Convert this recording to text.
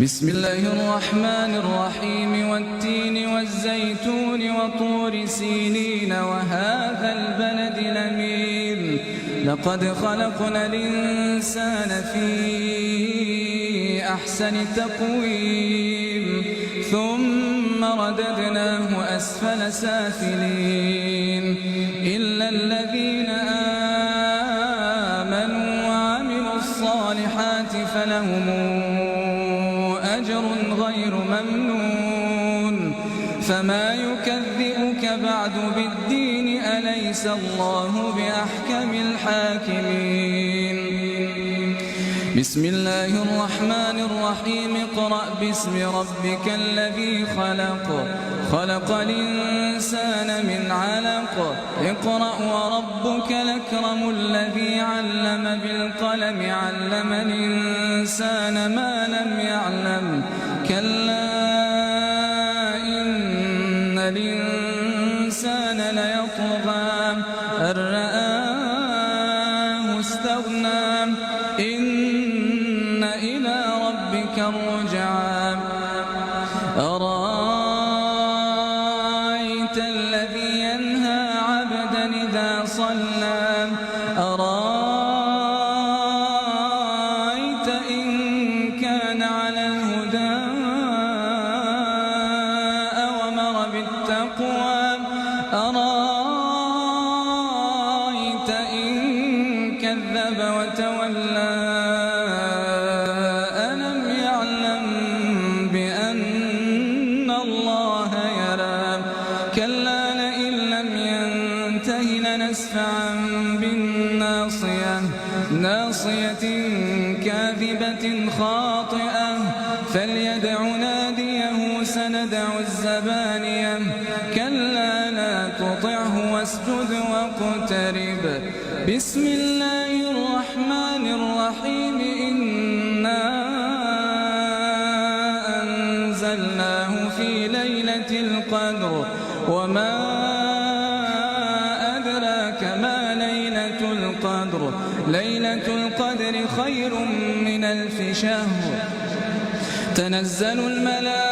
بسم الله الرحمن الرحيم والتين والزيتون وطور سينين وهذا البلد الأمين لقد خلقنا الإنسان في أحسن تقويم ثم رددناه أسفل سافلين إلا الذين آمنوا وعملوا الصالحات فلهم أجر غير ممنون فما يكذبك بعد بالدين أليس الله بأحكم الحاكمين بسم الله الرحمن الرحيم اقرأ باسم ربك الذي خلق الإنسان من علق اقرأ وربك الأكرم الذي علم بالقلم علم الإنسان ما لم يعلم كلا إن الإنسان ليطغى أن رآه استغنى إن إلى ربك الرجعى أرأيت الذي ينهى عبدا إذا صلى أرأيت إن كان على الهدى أوامر بالتقوى أرأيت إن كذب وتولى ألم يعلم بأن الله يرى كلا لئن لم ينته لنسفعا بالناصية ناصية كاذبة خاطئة فليدع ناديه سندع الزبانية كلا لا تطعه واسجد واقترب بسم الله الرحمن الرحيم إنا أنزلناه في ليلة القدر وما أدراك ما ليلة القدر ليلة القدر خير من 1000 شهر تنزل الملائكة